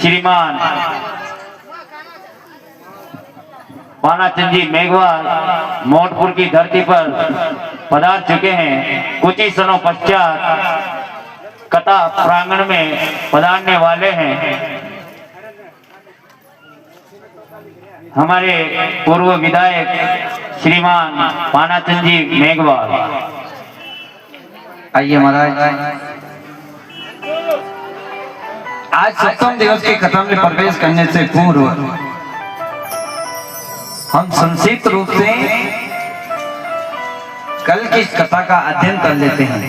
श्रीमान पानाचंद जी मेघवाल मोटपुर की धरती पर पधार चुके हैं। कुछ ही क्षणों पश्चात कथा प्रांगण में पधारने वाले हैं। हमारे पूर्व विधायक श्रीमान पानाचंद जी मेघवाल। आइए महाराज, आज सप्तम दिवस की कथा में प्रवेश करने से पूर्व हम संक्षिप्त रूप से कल की कथा का अध्ययन कर लेते हैं,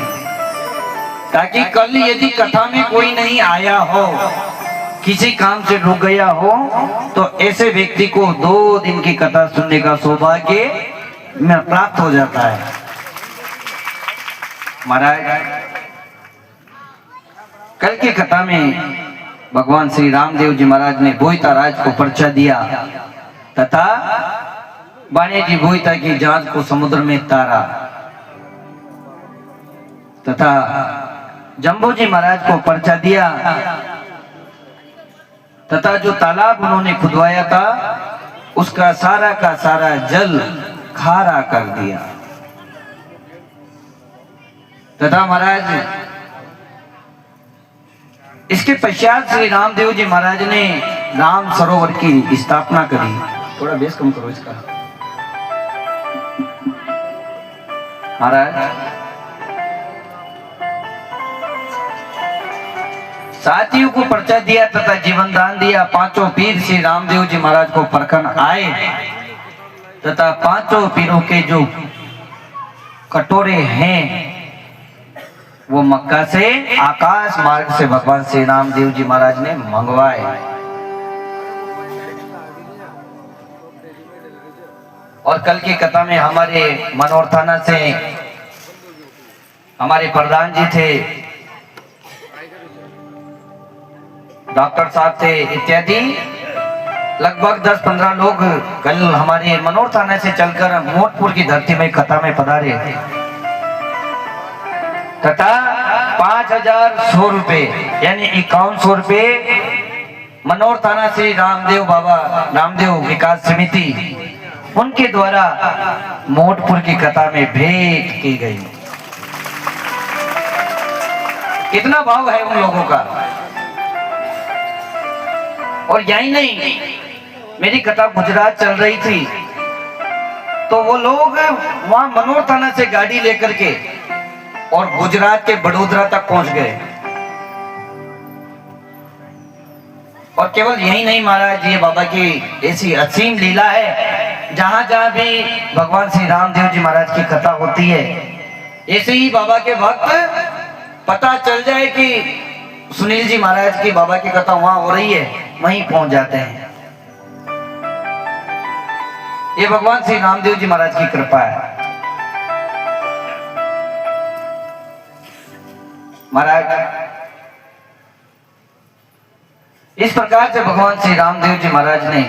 ताकि कल यदि कथा में कोई नहीं आया हो, किसी काम से रुक गया हो, तो ऐसे व्यक्ति को 2 दिन की कथा सुनने का सौभाग्य में प्राप्त हो जाता है। महाराज, कल की कथा में भगवान श्री रामदेव जी महाराज ने बोईता राज को पर्चा दिया तथा बाणे जी बोईता की जहाज को समुद्र में तारा तथा जम्बू जी महाराज को पर्चा दिया तथा जो तालाब उन्होंने खुदवाया था उसका सारा का सारा जल खारा कर दिया तथा महाराज इसके पश्चात श्री रामदेव जी महाराज ने राम सरोवर की स्थापना करी। थोड़ा बेस कम करो इसका महाराज। साथियों को पर्चा दिया तथा जीवन दान दिया। 5 पीर श्री रामदेव जी महाराज को परखन आए तथा 5 पीरों के जो कटोरे हैं वो मक्का से आकाश मार्ग से भगवान श्री रामदेव जी महाराज ने मंगवाए। और कल की कथा में हमारे मनोहर थाना से हमारे प्रधान जी थे, डॉक्टर साहब थे इत्यादि लगभग 10-15 लोग कल हमारे मनोहर थाना से चलकर मोटपुर की धरती में कथा में पधारे थे तथा 5,100 रुपए यानी 5100 रुपए मनोहर थाना से रामदेव बाबा रामदेव विकास समिति उनके द्वारा मोटपुर की कथा में भेंट की गई। कितना भाव है उन लोगों का। और यही नहीं, मेरी कथा गुजरात चल रही थी तो वो लोग वहां मनोहर थाना से गाड़ी लेकर के और गुजरात के बड़ोदरा तक पहुंच गए। और केवल यही नहीं महाराज, ये बाबा की ऐसी असीम लीला है, जहां जहां भी भगवान श्री रामदेव जी महाराज की कथा होती है, ऐसे ही बाबा के भक्त पता चल जाए कि सुनील जी महाराज की बाबा की कथा वहां हो रही है, वहीं पहुंच जाते हैं। ये भगवान श्री रामदेव जी महाराज की कृपा है महाराज। इस प्रकार से भगवान श्री रामदेव जी महाराज ने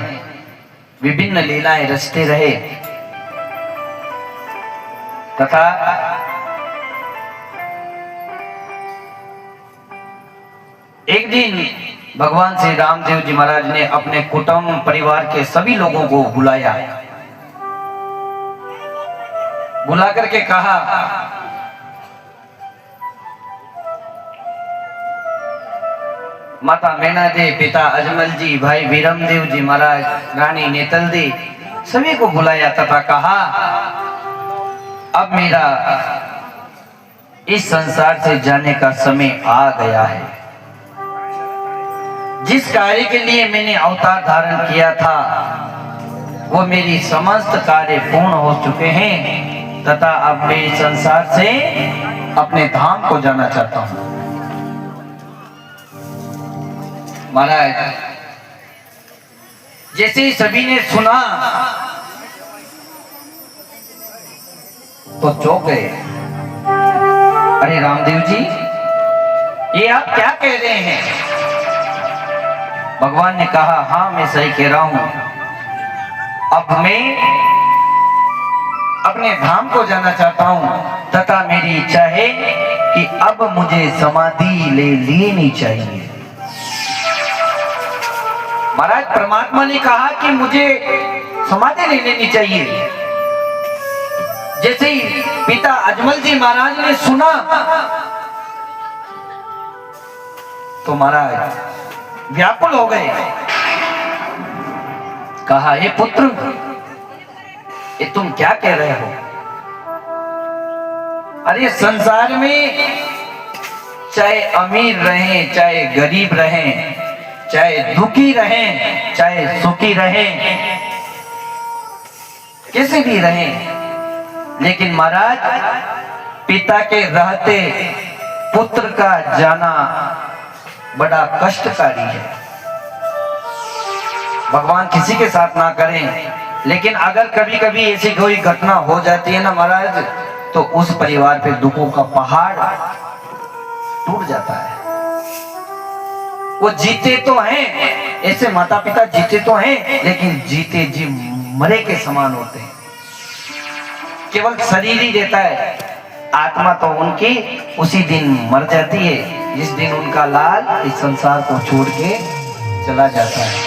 विभिन्न लीलाएं रचते रहे तथा एक दिन भगवान श्री रामदेव जी महाराज ने अपने कुटुंब परिवार के सभी लोगों को बुलाया, बुला करके कहा, माता मैना दे, पिता अजमल जी, भाई वीरमदेव जी महाराज, रानी नेतल दी, सभी को बुलाया तथा कहा, अब मेरा इस संसार से जाने का समय आ गया है। जिस कार्य के लिए मैंने अवतार धारण किया था वो मेरी समस्त कार्य पूर्ण हो चुके हैं तथा अब मैं इस संसार से अपने धाम को जाना चाहता हूं। महाराज, जैसे ही सभी ने सुना तो चौंक गए। अरे रामदेव जी, ये आप क्या कह रहे हैं? भगवान ने कहा, हाँ मैं सही कह रहा हूं। अब मैं अपने धाम को जाना चाहता हूं तथा मेरी इच्छा है कि अब मुझे समाधि ले लेनी चाहिए। महाराज परमात्मा ने कहा कि मुझे समाधि ले लेनी चाहिए। जैसे ही पिता अजमल जी महाराज ने सुना तो महाराज व्याकुल हो गए। कहा, हे पुत्र, ये तुम क्या कह रहे हो? अरे संसार में चाहे अमीर रहें, चाहे गरीब रहें, चाहे दुखी रहें, चाहे सुखी रहें, किसी भी रहें, लेकिन महाराज पिता के रहते पुत्र का जाना बड़ा कष्टकारी है। भगवान किसी के साथ ना करें, लेकिन अगर कभी कभी ऐसी कोई घटना हो जाती है ना महाराज, तो उस परिवार पे दुखों का पहाड़ टूट जाता है। वो जीते तो हैं, ऐसे माता पिता जीते तो हैं, लेकिन जीते जी मरे के समान होते हैं। केवल शरीर ही रहता है, आत्मा तो उनकी उसी दिन मर जाती है, जिस दिन उनका लाल इस संसार को छोड़ के चला जाता है।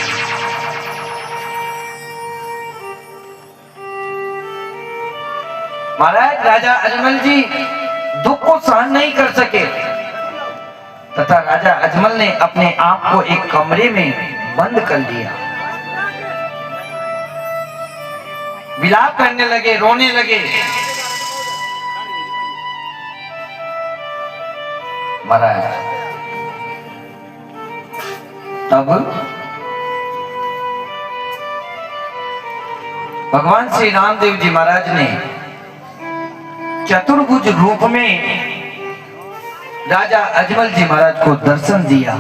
महाराज राजा अजमल जी दुख को सहन नहीं कर सके, तथा राजा अजमल ने अपने आप को एक कमरे में बंद कर लिया। विलाप करने लगे, रोने लगे। महाराज तब भगवान श्री रामदेव जी महाराज ने चतुर्भुज रूप में राजा अजमल जी महाराज को दर्शन दिया।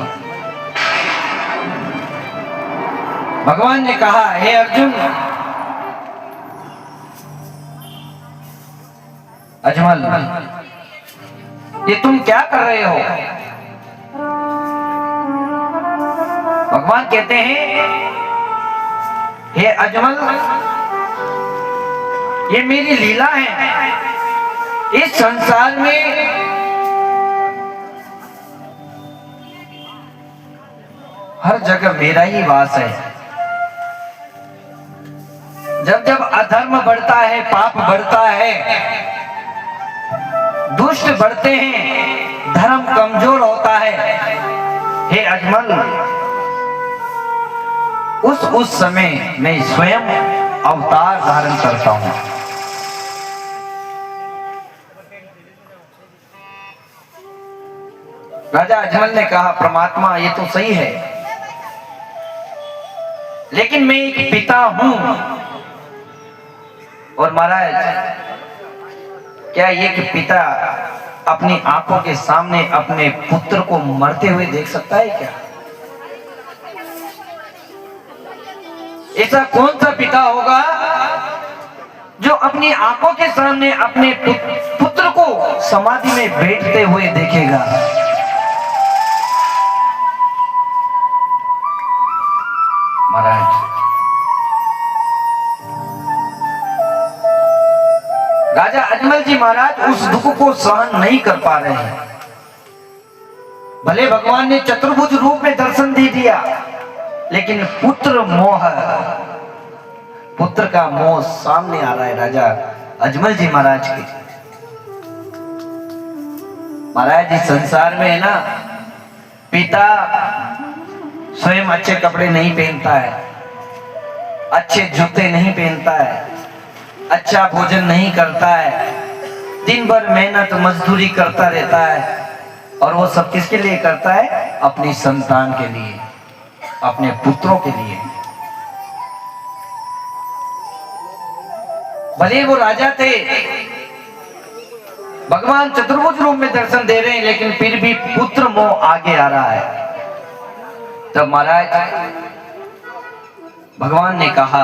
भगवान ने कहा, हे अर्जुन, अजमल, ये तुम क्या कर रहे हो? भगवान कहते हैं, हे अजमल, ये मेरी लीला है। इस संसार में हर जगह मेरा ही वास है। जब जब अधर्म बढ़ता है, पाप बढ़ता है, दुष्ट बढ़ते हैं, धर्म कमजोर होता है, हे अजमल, उस समय मैं स्वयं अवतार धारण करता हूं। राजा अजमल ने कहा, परमात्मा ये तो सही है, लेकिन मैं एक पिता हूं, और महाराज क्या ये कि पिता अपनी आंखों के सामने अपने पुत्र को मरते हुए देख सकता है क्या? ऐसा कौन सा पिता होगा जो अपनी आंखों के सामने अपने पुत्र को समाधि में बैठते हुए देखेगा? महाराज राजा अजमल जी महाराज उस दुख को सहन नहीं कर पा रहे हैं। भले भगवान ने चतुर्भुज रूप में दर्शन दे दिया, लेकिन पुत्र का मोह सामने आ रहा है राजा अजमल जी महाराज के। महाराज इस संसार में है ना, पिता स्वयं अच्छे कपड़े नहीं पहनता है, अच्छे जूते नहीं पहनता है, अच्छा भोजन नहीं करता है, दिन भर मेहनत मजदूरी करता रहता है, और वो सब किसके लिए करता है? अपनी संतान के लिए, अपने पुत्रों के लिए। भले वो राजा थे, भगवान चतुर्भुज रूप में दर्शन दे रहे हैं, लेकिन फिर भी पुत्र मोह आगे आ रहा है। तब महाराज भगवान ने कहा,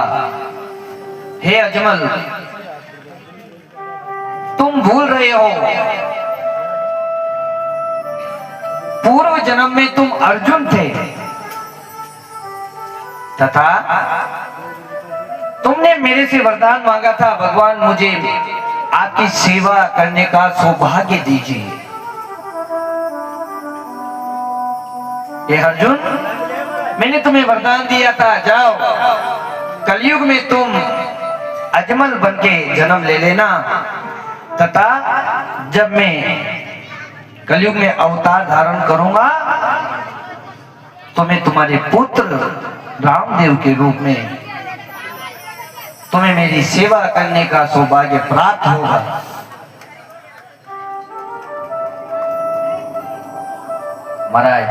हे अजमल, तुम भूल रहे हो, पूर्व जन्म में तुम अर्जुन थे, तथा तुमने मेरे से वरदान मांगा था, भगवान मुझे आपकी सेवा करने का सौभाग्य दीजिए। हे अर्जुन, मैंने तुम्हें वरदान दिया था, जाओ कलयुग में तुम अजमल बन के जन्म ले लेना, तथा जब मैं कलयुग में अवतार धारण करूंगा तो मैं तुम्हारे पुत्र रामदेव के रूप में तुम्हें मेरी सेवा करने का सौभाग्य प्राप्त होगा। महाराज,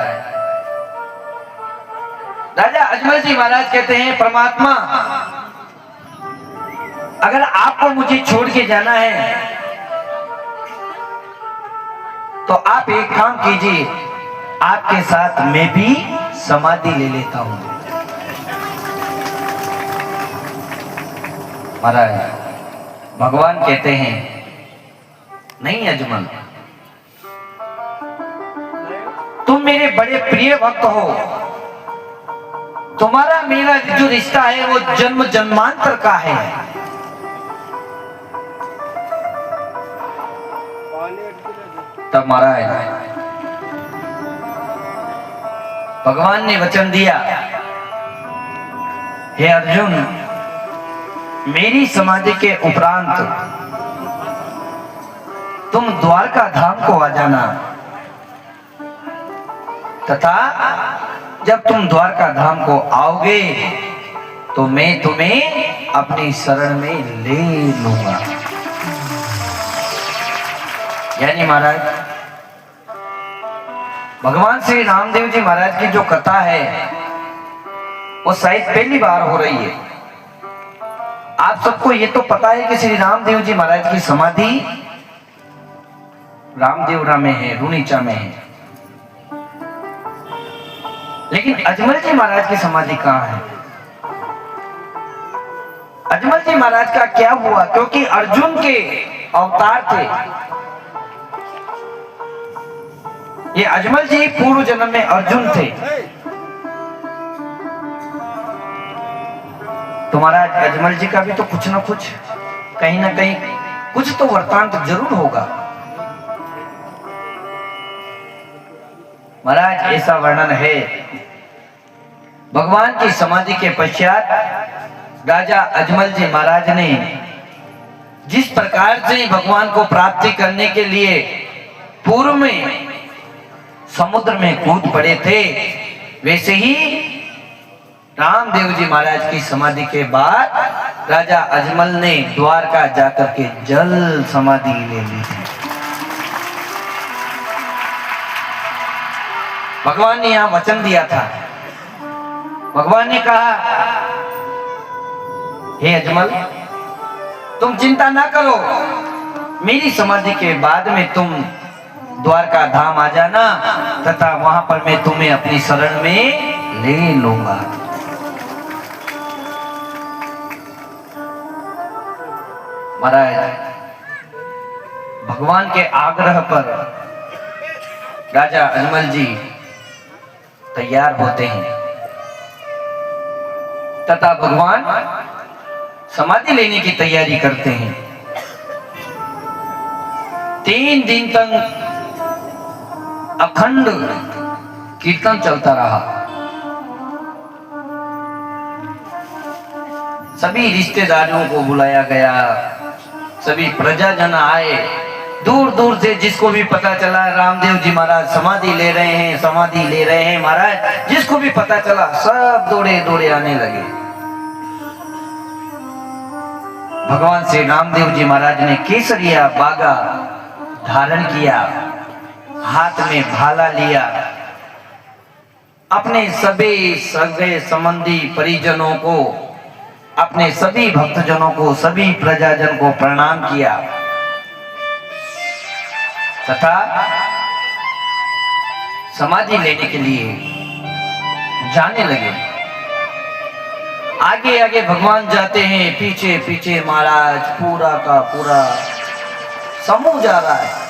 राजा अजमल जी महाराज कहते हैं, परमात्मा अगर आपको मुझे छोड़ के जाना है तो आप एक काम कीजिए, आपके साथ मैं भी समाधि ले लेता हूं। महाराज, भगवान कहते हैं, नहीं अजमल, तुम मेरे बड़े प्रिय भक्त हो, तुम्हारा मेरा जो रिश्ता है वो जन्म जन्मांतर का है। तब महाराज भगवान ने वचन दिया, हे अर्जुन, मेरी समाधि के उपरांत तुम द्वारका धाम को आ जाना, तथा जब तुम द्वारका धाम को आओगे तो मैं तुम्हें अपनी शरण में ले लूंगा। यानी महाराज, भगवान श्री रामदेव जी महाराज की जो कथा है वो शायद पहली बार हो रही है। आप सबको ये तो पता है कि श्री रामदेव जी महाराज की समाधि रामदेवरा में है, रुनीचा में है, लेकिन अजमल जी महाराज की समाधि कहाँ है? अजमल जी महाराज का क्या हुआ? क्योंकि अर्जुन के अवतार थे ये। अजमल जी पूर्व जन्म में अर्जुन थे। तो महाराज, अजमल जी का भी तो कुछ ना कुछ, कहीं ना कहीं कुछ तो वृत्तांत जरूर होगा। महाराज, ऐसा वर्णन है, भगवान की समाधि के पश्चात राजा अजमल जी महाराज ने जिस प्रकार से भगवान को प्राप्ति करने के लिए पूर्व में समुद्र में कूद पड़े थे, वैसे ही रामदेव जी महाराज की समाधि के बाद राजा अजमल ने द्वारका जाकर के जल समाधि ले ली थी। भगवान ने यहां वचन दिया था। भगवान ने कहा, हे अजमल, तुम चिंता ना करो, मेरी समाधि के बाद में तुम द्वारका धाम आ जाना, तथा वहां पर मैं तुम्हें अपनी शरण में ले लूंगा। महाराज, भगवान के आग्रह पर राजा अजमल जी तैयार होते हैं, तथा भगवान समाधि लेने की तैयारी करते हैं। 3 दिन तक अखंड कीर्तन चलता रहा। सभी रिश्तेदारों को बुलाया गया, सभी प्रजाजन आए, दूर दूर से जिसको भी पता चला रामदेव जी महाराज समाधि ले रहे हैं, समाधि ले रहे हैं महाराज, जिसको भी पता चला सब दौड़े दौड़े आने लगे। भगवान श्री रामदेव जी महाराज ने केसरिया बागा धारण किया, हाथ में भाला लिया, अपने सभी सगे संबंधी परिजनों को, अपने सभी भक्तजनों को, सभी प्रजाजन को प्रणाम किया, तथा समाधि लेने के लिए जाने लगे। आगे आगे भगवान जाते हैं, पीछे पीछे महाराज पूरा का पूरा समूह जा रहा है।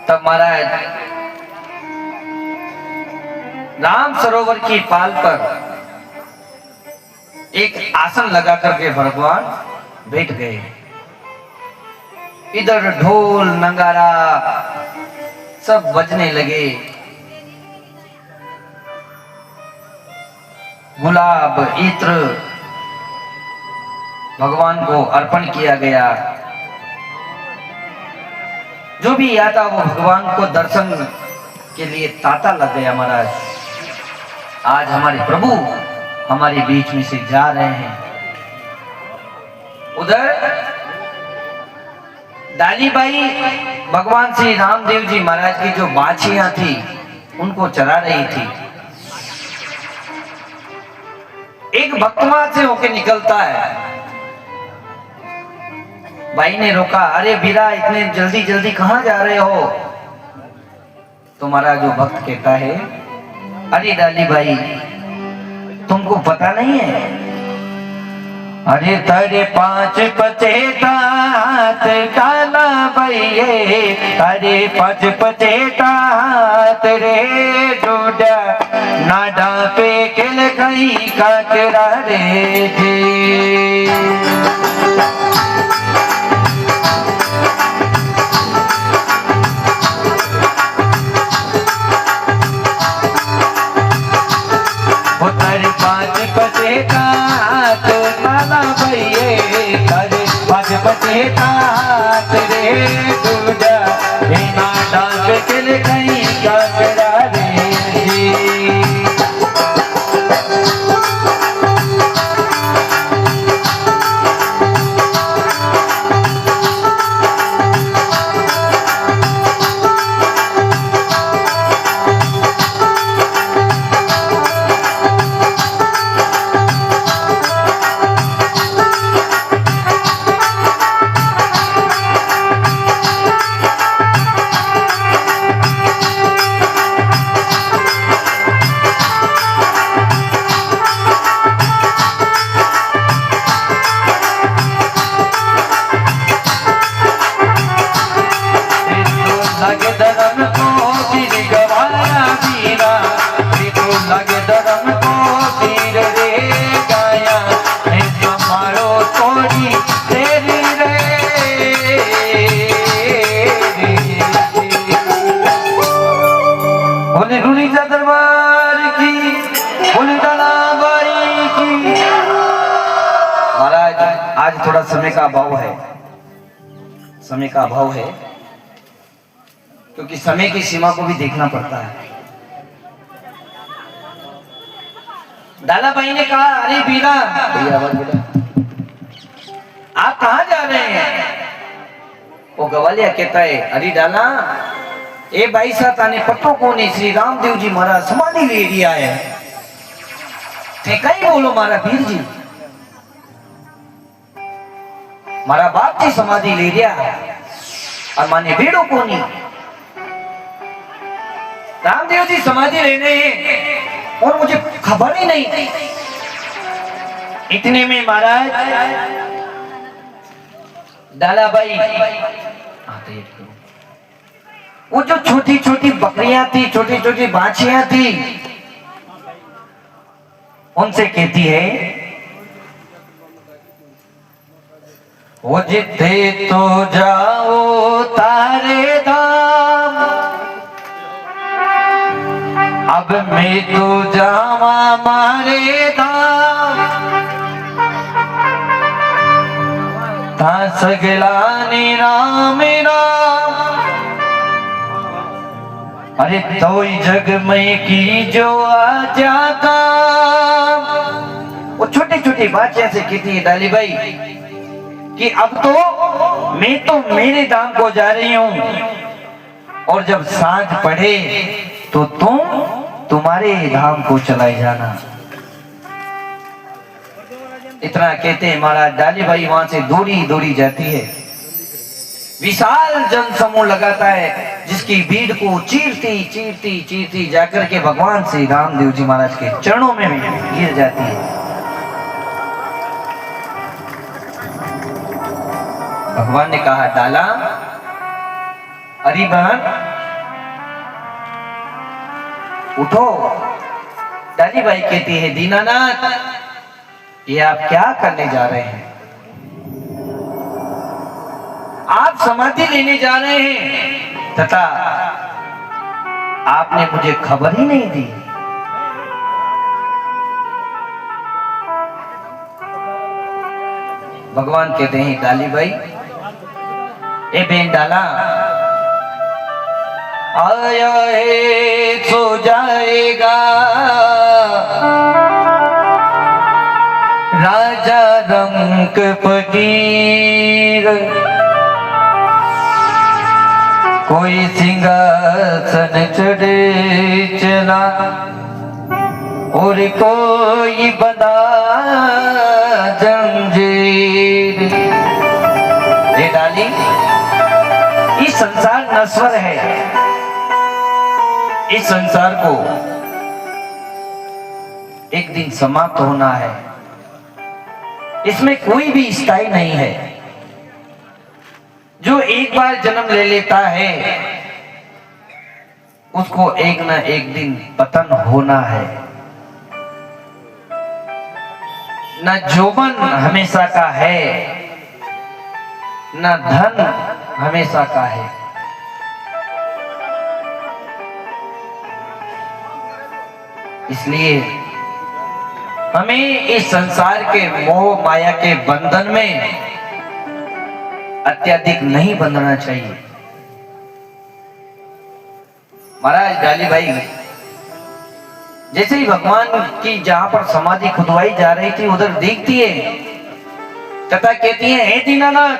तब महाराज राम सरोवर की पाल पर एक आसन लगा करके भगवान बैठ गए। इधर ढोल नगारा सब बजने लगे। गुलाब इत्र भगवान को अर्पण किया गया। जो भी आता वो भगवान को दर्शन के लिए तांता लग गया। महाराज आज हमारे प्रभु हमारे बीच में से जा रहे हैं। उधर डालीबाई भगवान श्री रामदेव जी महाराज की जो बाछियां थी उनको चरा रही थी। एक भक्त वहां से होके निकलता है। भाई ने रोका, अरे बीरा इतने जल्दी जल्दी कहां जा रहे हो? तुम्हारा जो भक्त कहता है, अरे डाली भाई तुमको पता नहीं है, अरे तेरे 5 पचेतात काला भैये, अरे 5 पचेतात रे डूडा नाडा पे किल कई काकरा रे जी। तेरे 5 पचेतात काला भैये, तेरे 5 पचेतात रे डूडा नाडा पे किल कई काकरा रे जी। लगे धर्म को वीर गवाया वीरा, तो लगे धर्म को वीर रे गाया, मारो थोड़ी तेरी रे। बोले रुनीजा दरबार की, बोले डालाबाई की। महाराज आज थोड़ा समय का अभाव है, समय का अभाव है क्योंकि समय की सीमा को भी देखना पड़ता है। डालाबाई ने कहा, अरे बीरा आप कहां जा रहे हैं? वो गवालिया कहता है, अरे डाला ए भाई साहब आने पट्टो को ने श्री रामदेव जी महाराज समाधि ले लिया है। थे कहीं बोलो मारा वीर जी, मारा बाप जी समाधि ले लिया और माने बेड़ो को नहीं। रामदेव जी समाधि लेने और मुझे खबर ही नहीं। इतने में महाराज डालाबाई वो जो छोटी छोटी बकरियां थी, छोटी छोटी बाछियां थी, उनसे कहती है, वो जिथे तो जाओ तारे धाम, अब मैं तो जावा मारे धाम, था सगला राम राम, अरे तो जग में की जो आ जाता। वो छोटी छोटी बातें से कहती है डाली भाई कि अब तो मैं तो मेरे धाम को जा रही हूं और जब सांझ पड़े तो तुम तुम्हारे धाम को चलाए जाना। इतना कहते हैं महाराज डाली भाई वहां से दौड़ी दौड़ी जाती है। विशाल जन समूह लगाता है जिसकी भीड़ को चीरती चीरती चीरती जाकर के भगवान श्री रामदेव जी महाराज के चरणों में गिर जाती है। भगवान ने कहा, डाला अरे बहन उठो। डाली भाई कहती है, दीनानाथ ये आप क्या करने जा रहे हैं? आप समाधि लेने जा रहे हैं तथा आपने मुझे खबर ही नहीं दी। भगवान कहते हैं डाली भाई, ए बेन डाला, आया है सो जाएगा राजा रंक फकीर, कोई सिंहासन चढ़े चला और कोई बंधा जंजीर। ये डाली, इस संसार नश्वर है, इस संसार को एक दिन समाप्त होना है, इसमें कोई भी स्थायी नहीं है। जो एक बार जन्म ले लेता है उसको एक ना एक दिन पतन होना है। न जोबन हमेशा का है, न धन हमेशा का है। इसलिए हमें इस संसार के मोह माया के बंधन में अत्यधिक नहीं बंधना चाहिए। महाराज डाली भाई, जैसे ही भगवान की जहां पर समाधि खुदवाई जा रही थी उधर देखती है तथा कहती है, हे दीनानाथ,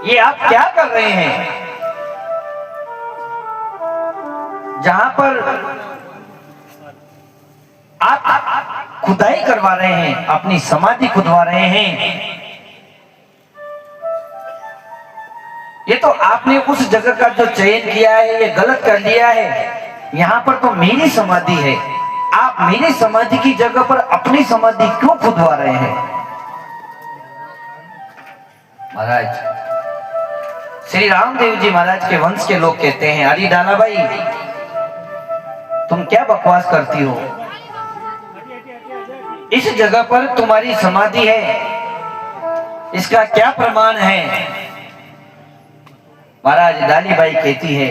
ये आप क्या कर रहे हैं? जहां पर आप खुदाई करवा रहे हैं, अपनी समाधि खुदवा रहे हैं, ये तो आपने उस जगह का जो चयन किया है ये गलत कर लिया है। यहाँ पर तो मेरी समाधि है, आप मेरी समाधि की जगह पर अपनी समाधि क्यों खुदवा रहे हैं? महाराज श्री रामदेव जी महाराज के वंश के लोग कहते हैं, अरे डाला भाई, तुम क्या बकवास करती हो? इस जगह पर तुम्हारी समाधि है, इसका क्या प्रमाण है? महाराज डाली बाई कहती है,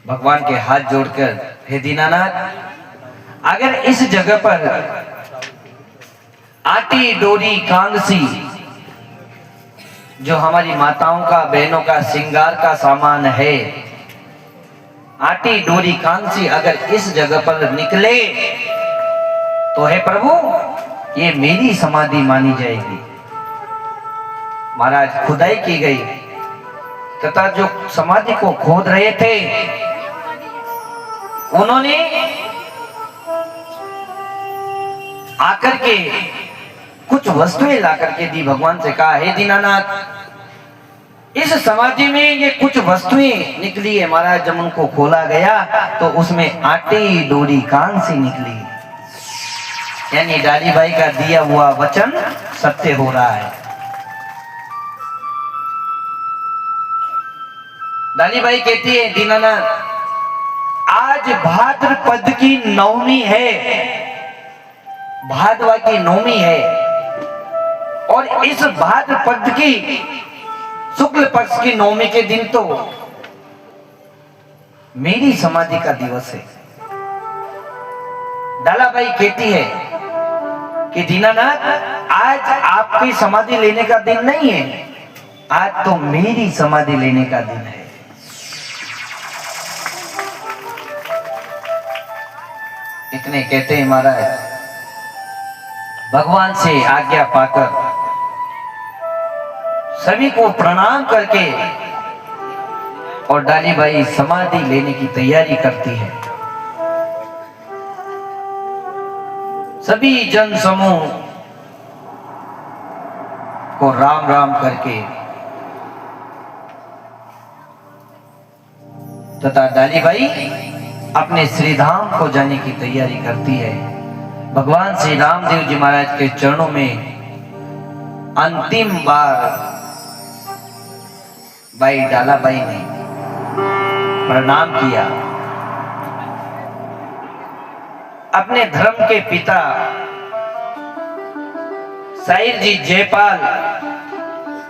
भगवान के हाथ जोड़कर, हे दीनानाथ, अगर इस जगह पर आटी डोरी कांगसी, जो हमारी माताओं का बहनों का श्रृंगार का सामान है, आटी डोरी कांगसी अगर इस जगह पर निकले तो हे प्रभु, ये मेरी समाधि मानी जाएगी। महाराज खुदाई की गई तथा जो समाधि को खोद रहे थे उन्होंने आकर के कुछ वस्तुएं ला करके दी। भगवान से कहा, हे दीनानाथ, इस समाधि में ये कुछ वस्तुएं निकली है। महाराज जब उनको खोला गया तो उसमें आटे डोरी कांसी निकली, यानी डाली भाई का दिया हुआ वचन सत्य हो रहा है। डाली भाई कहती है, दीनानाथ, आज भाद्रपद की नवमी है, भादवा की नवमी है, और इस भाद्रपद की शुक्ल पक्ष की नवमी के दिन तो मेरी समाधि का दिवस है। डाला भाई कहती है कि दीनानाथ, आज आपकी समाधि लेने का दिन नहीं है, आज तो मेरी समाधि लेने का दिन है। इतने कहते हैं महाराज, भगवान से आज्ञा पाकर सभी को प्रणाम करके और डाली बाई समाधि लेने की तैयारी करती है। सभी जन समूह को राम राम करके तथा डाली बाई अपने श्री धाम को जाने की तैयारी करती है। भगवान श्री रामदेव जी महाराज के चरणों में अंतिम बार भाई डाला बाई ने प्रणाम किया। अपने धर्म के पिता साहिर जी जयपाल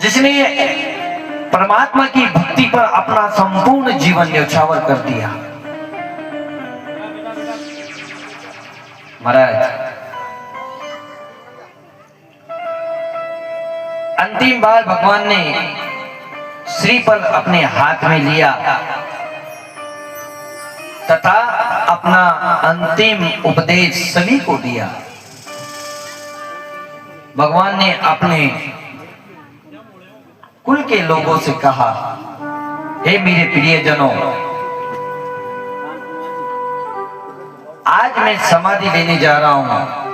जिसने परमात्मा की भक्ति पर अपना संपूर्ण जीवन न्यौछावर कर दिया। महाराज अंतिम बार भगवान ने श्रीफल अपने हाथ में लिया तथा अपना अंतिम उपदेश सभी को दिया। भगवान ने अपने कुल के लोगों से कहा, हे मेरे प्रियजनों, आज मैं समाधि लेने जा रहा हूं।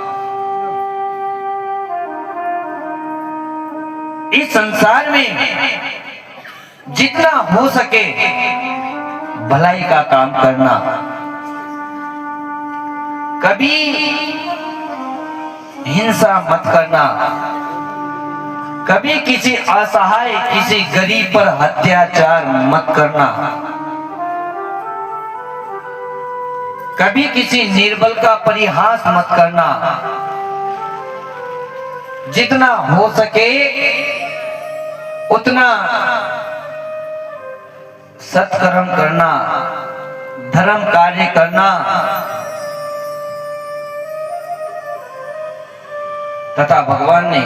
इस संसार में जितना हो सके भलाई का काम करना, कभी हिंसा मत करना, कभी किसी असहाय किसी गरीब पर अत्याचार मत करना, कभी किसी निर्बल का परिहास मत करना। जितना हो सके उतना सत्कर्म करना, धर्म कार्य करना तथा भगवान ने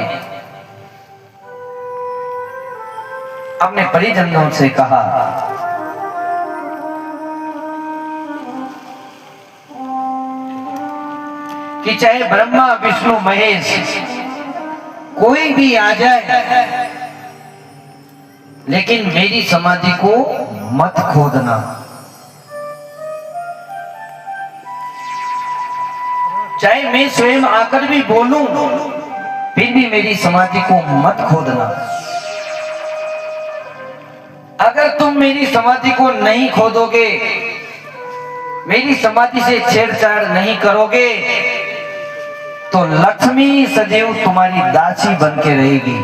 अपने परिजनों से कहा कि चाहे ब्रह्मा विष्णु महेश कोई भी आ जाए, लेकिन मेरी समाधि को मत खोदना। चाहे मैं स्वयं आकर भी बोलूं, फिर भी मेरी समाधि को मत खोदना। अगर तुम मेरी समाधि को नहीं खोदोगे, मेरी समाधि से छेड़छाड़ नहीं करोगे, तो लक्ष्मी सदैव तुम्हारी दासी बन के रहेगी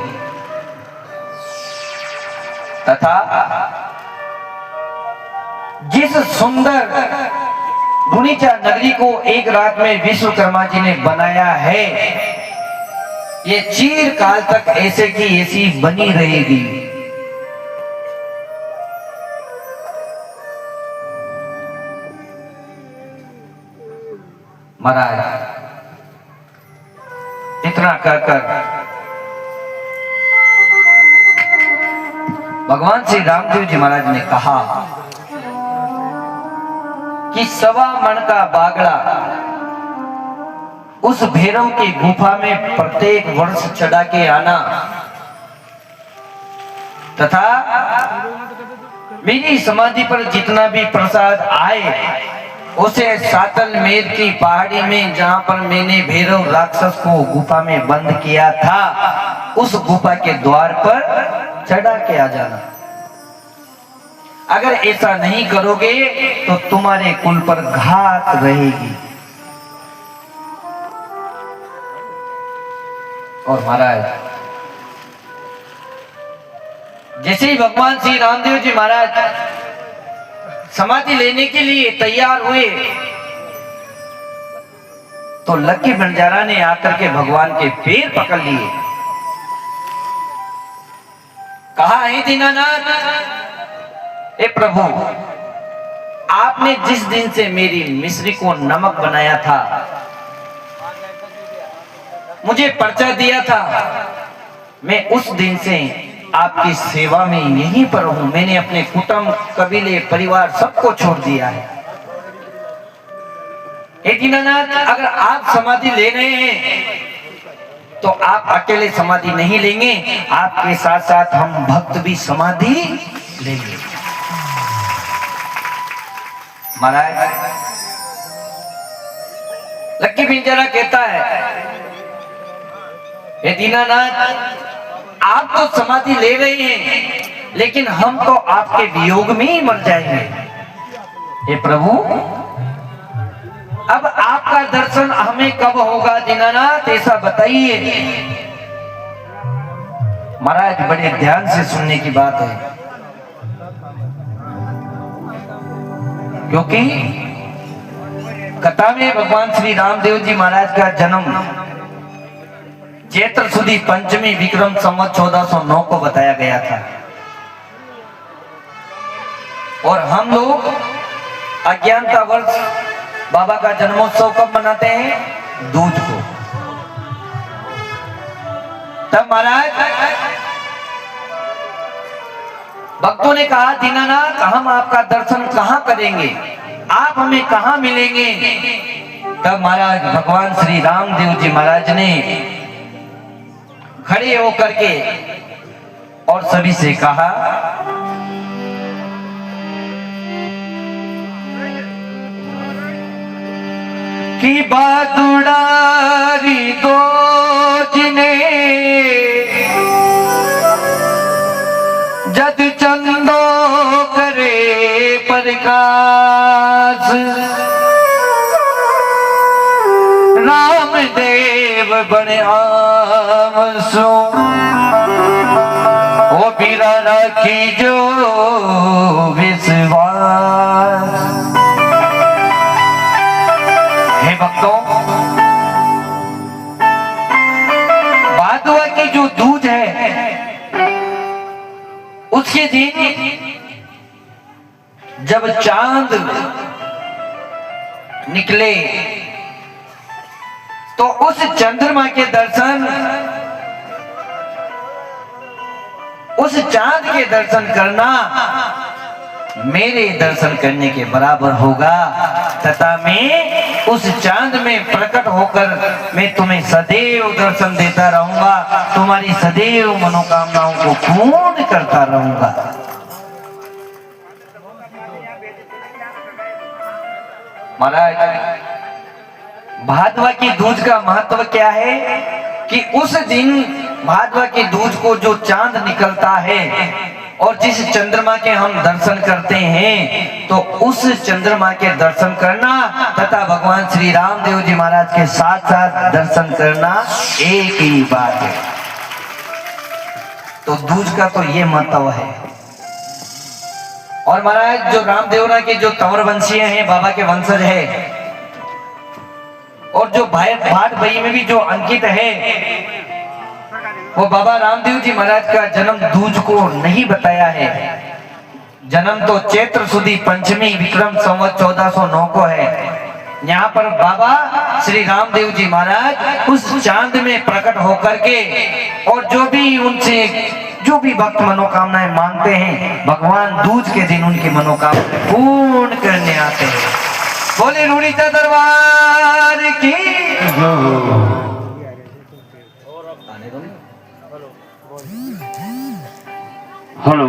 तथा जिस सुंदर गुणिचा नगरी को एक रात में विश्वकर्मा जी ने बनाया है, ये चिर काल तक ऐसे की ऐसी बनी रहेगी। महाराज इतना कहकर भगवान श्री रामदेव जी महाराज ने कहा कि 1.25 मन का बागड़ा उस भैरव की गुफा में प्रत्येक वर्ष चढ़ा के आना तथा मेरी समाधि पर जितना भी प्रसाद आए उसे सातल मेर की पहाड़ी में, जहां पर मैंने भैरव राक्षस को गुफा में बंद किया था, उस गुफा के द्वार पर चढ़ा के आ जाना। अगर ऐसा नहीं करोगे तो तुम्हारे कुल पर घात रहेगी। और महाराज जैसे ही भगवान श्री रामदेव जी महाराज समाधि लेने के लिए तैयार हुए तो लक्की बंजारा ने आकर के भगवान के पैर पकड़ लिए। कहा, हे दीनानाथ, हे प्रभु, आपने जिस दिन से मेरी मिश्री को नमक बनाया था, मुझे पर्चा दिया था, मैं उस दिन से आपकी सेवा में यहीं पर हूं। मैंने अपने कुटुंब, कबीले, परिवार सबको छोड़ दिया है। हे दीनानाथ, अगर आप समाधि ले रहे हैं तो आप अकेले समाधि नहीं लेंगे, आपके साथ साथ हम भक्त भी समाधि लेंगे। महाराज लक्की बंजारा कहता है, हे दीनानाथ, आप तो समाधि ले रहे हैं, लेकिन हम तो आपके वियोग में ही मर जाएंगे। हे प्रभु, अब आपका दर्शन हमें कब होगा दीनानाथ, ऐसा बताइए। महाराज बड़े ध्यान से सुनने की बात है, क्योंकि कथा में भगवान श्री रामदेव जी महाराज का जन्म चैत्र सुदी पंचमी विक्रम संवत 1409 को बताया गया था। और हम लोग अज्ञानता वर्ष बाबा का जन्मोत्सव कब मनाते हैं? दूज को। तब महाराज भक्तों ने कहा, दीनानाथ हम आपका दर्शन कहां करेंगे, आप हमें कहां मिलेंगे? तब महाराज भगवान श्री रामदेव जी महाराज ने खड़े होकर के और सभी से कहा, कि बादुड़ारी दो जिने जद चंदो करे प्रकाश, रामदेव बने आमसो ओ पीरा राखी जो विश्वास। हे भक्तों, भादवा की जो दूज है उसके दिन जब चांद निकले तो उस चंद्रमा के दर्शन, उस चांद के दर्शन करना मेरे दर्शन करने के बराबर होगा, तथा मैं उस चांद में प्रकट होकर मैं तुम्हें सदैव दर्शन देता रहूंगा, तुम्हारी सदैव मनोकामनाओं को पूर्ण करता रहूंगा। महाराज भादवा की दूज का महत्व क्या है कि उस दिन भादवा की दूज को जो चांद निकलता है और जिस चंद्रमा के हम दर्शन करते हैं, तो उस चंद्रमा के दर्शन करना तथा भगवान श्री रामदेव जी महाराज के साथ साथ दर्शन करना एक ही बात है। तो दूज का तो ये महत्व है। और महाराज जो रामदेवरा के जो तंवर वंशीय हैं, बाबा के वंशज है, और जो भाट भाई में भी जो अंकित है, वो बाबा रामदेव जी महाराज का जन्म दूज को नहीं बताया है। जन्म तो चैत्र सुदी पंचमी विक्रम संवत 1409 को है। यहाँ पर बाबा श्री रामदेव जी महाराज उस चांद में प्रकट होकर के और जो भी उनसे जो भी भक्त मनोकामनाएं मांगते हैं, भगवान दूज के दिन उनकी मनोकामनाएं पूर्ण करने आते हैं। बोले रूढ़ीचा दरबार की। हेलो।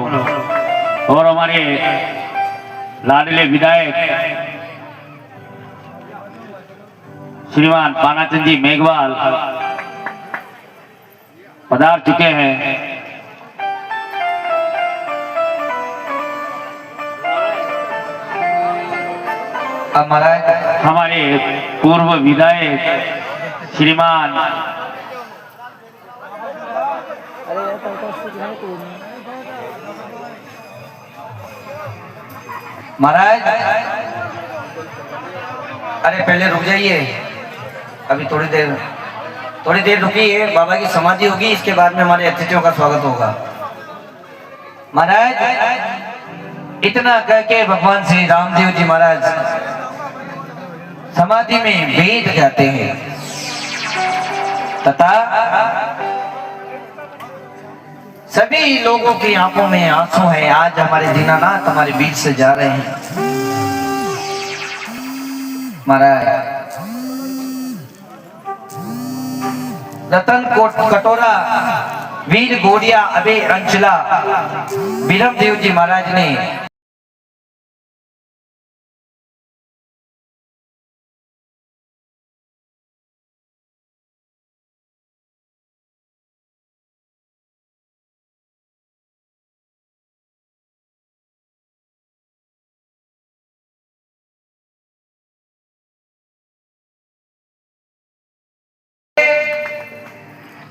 और हमारे लाडले विधायक श्रीमान पानाचंद जी मेघवाल पधार चुके हैं। अब महाराज हमारे पूर्व विधायक श्रीमान महाराज, अरे पहले रुक जाइए, अभी थोड़ी देर रुकिए, बाबा की समाधि होगी, इसके बाद में हमारे अतिथियों का स्वागत होगा। महाराज इतना कह के भगवान श्री रामदेव जी महाराज समाधि में वेद गाते हैं तथा सभी लोगों की आंखों में आंसू है। आज हमारे दीनानाथ हमारे बीच से जा रहे हैं। महाराज रतन कटोरा वीर गोड़िया अबे अंचला बीरम देव जी महाराज ने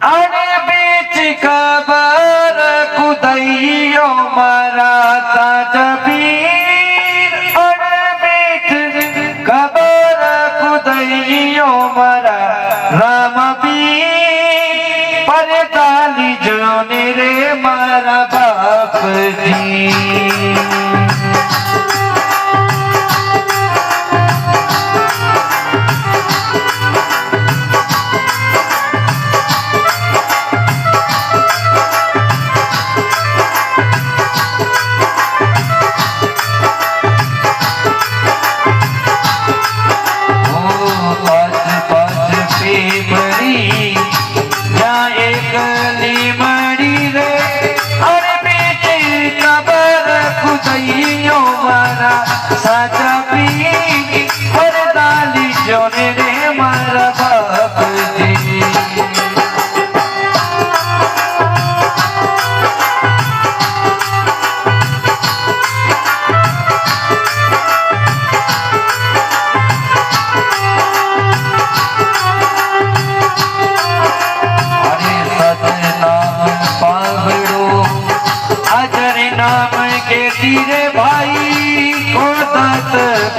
आने बीच कबर कुदैयो मराता जबीर, आने बीच कबर कुदैयो मरा रामबीर,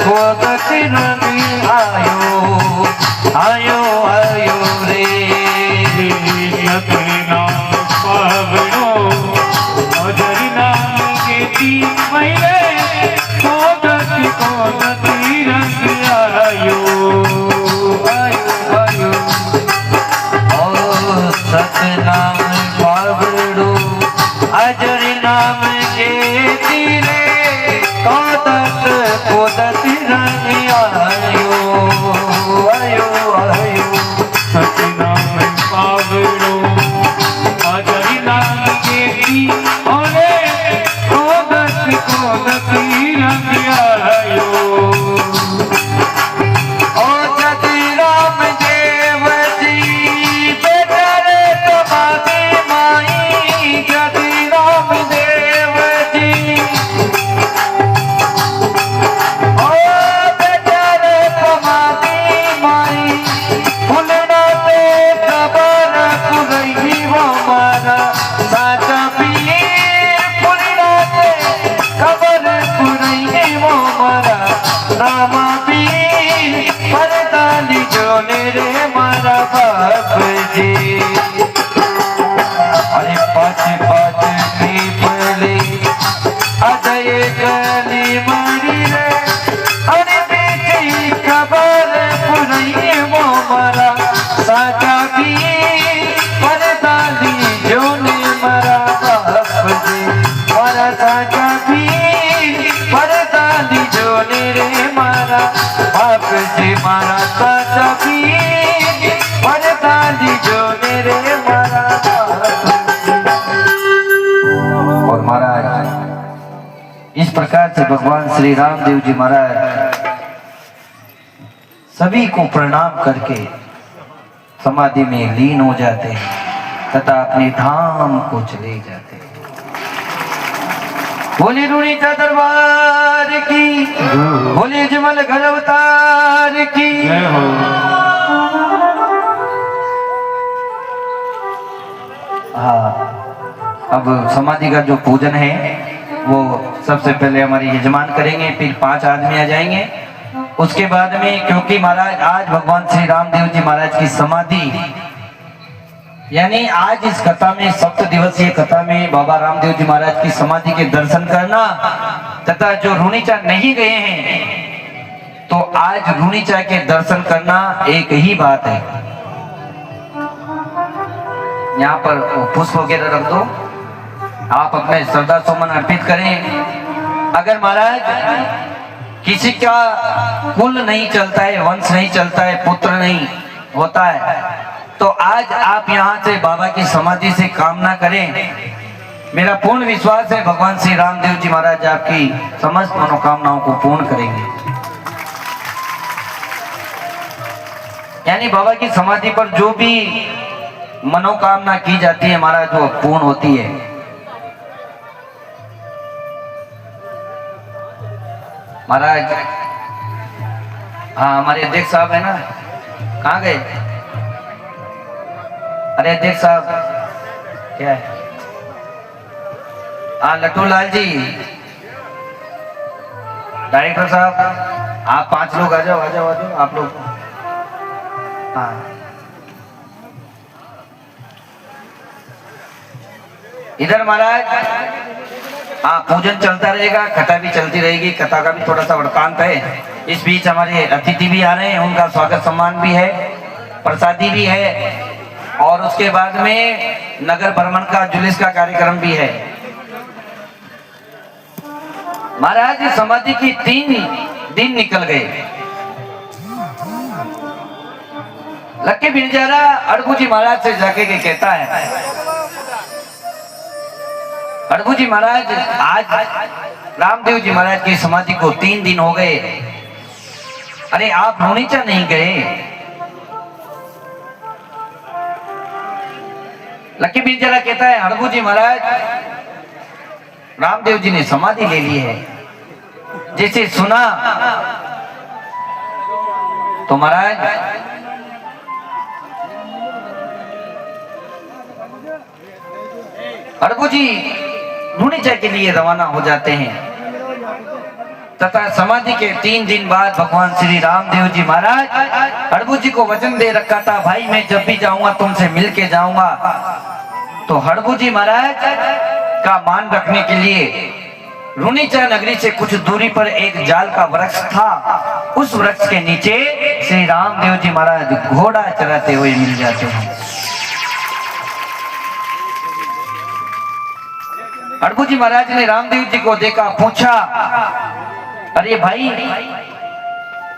खोदत रंगी आयो आयो आयो रे सतरी नाम पावड़ो अजरी नाम के दी मैले खोदती खोदती रंग आयो आयो आयो ओ सतनाम पावड़ो अजरी नाम के तीरे खोदत खोदत रंग आयो आयो आयो सतनाम पावड़ो अजरी नाम के दी ओरे खोदती खोदती रंग आयो ओ जति राम देव जी बेटा रे तुम्हारी माई जति राम देव जी ओ बेटा रे तुम्हारी माई फुलना पे खबर पुरई वो मारा साचा पीर फुलना पे खबर पुरई वो मारा रामा पीर परदानी जोने रे मारा बाप जी अरे पाँच पाँच पीपले अजय गली मारी रे अरे बेटी खबर पुरई वो मारा साचा पीर परदानी जोने मारा बाप जी मारा साचा पीर परदानी जोने रे मारा बाप जी मारा साचा पीर परदानी जोने रे मारा और महाराज इस प्रकार से भगवान श्री रामदेव जी महाराज सभी को प्रणाम करके समाधि में लीन हो जाते हैं तथा अपने धाम को चले जाते हैं। बोले रूणीचा दरबार की बोले जमल घर अवतार की जय हो हाँ अब समाधि का जो पूजन है वो सबसे पहले हमारे यजमान करेंगे, फिर 5 आदमी आ जाएंगे। उसके बाद में क्योंकि महाराज आज भगवान श्री रामदेव जी महाराज की समाधि यानी आज इस कथा में 7 दिवसीय कथा में बाबा रामदेव जी महाराज की समाधि के दर्शन करना तथा जो रूणीचा नहीं गए हैं तो आज रूणीचा के दर्शन करना एक ही बात है। यहाँ पर पुष्प वगैरह रख दो, आप अपने श्रद्धा सुमन अर्पित करें। अगर महाराज किसी का कुल नहीं चलता है, वंश नहीं चलता है, पुत्र नहीं होता है तो आज आप यहाँ से बाबा की समाधि से कामना करें। मेरा पूर्ण विश्वास है भगवान श्री रामदेव जी महाराज आपकी समस्त मनोकामनाओं को पूर्ण करेंगे। यानी बाबा की समाधि पर जो भी मनोकामना की जाती है महाराज वो पूर्ण होती है। महाराज हाँ हमारे अध्यक्ष साहब है ना, कहाँ गए? अरे अध्यक्ष साहब क्या है? हाँ लट्टू लाल जी, डायरेक्टर साहब आप 5 लोग आ जाओ आ जाओ आ जाओ आप लोग। हाँ इधर महाराज हाँ पूजन चलता रहेगा, कथा भी चलती रहेगी। कथा का भी थोड़ा सा वृत्तांत है। इस बीच हमारे अतिथि भी आ रहे हैं, उनका स्वागत सम्मान भी है, प्रसादी भी है और उसके बाद में नगर भ्रमण का जुलूस का कार्यक्रम भी है। महाराज इस समाधि की 3 दिन निकल गए। लक्के बिंजारा अड़गू जी महाराज से जाके के कहता है, अड़गू जी महाराज आज रामदेव जी महाराज की समाधि को 3 दिन हो गए, अरे आप रूणीचा नहीं गए? लक्की बिंजारा कहता है, अड़गू जी महाराज रामदेव जी ने समाधि ले ली है। जैसे सुना तो महाराज अड़गू जी रूणीचा के लिए रवाना हो जाते हैं तथा समाधि के 3 दिन बाद भगवान श्री रामदेव जी महाराज हड़बू जी को वचन दे रखा था, भाई मैं जब भी जाऊंगा तुमसे मिल के जाऊंगा। तो हड़बू जी महाराज का मान रखने के लिए रुनीचा नगरी से कुछ दूरी पर एक जाल का वृक्ष था। उस वृक्ष के नीचे श्री रामदेव जी महाराज घोड़ा चराते हुए मिल जाते हैं। हड़बू जी महाराज ने रामदेव जी को देखा, पूछा, अरे भाई,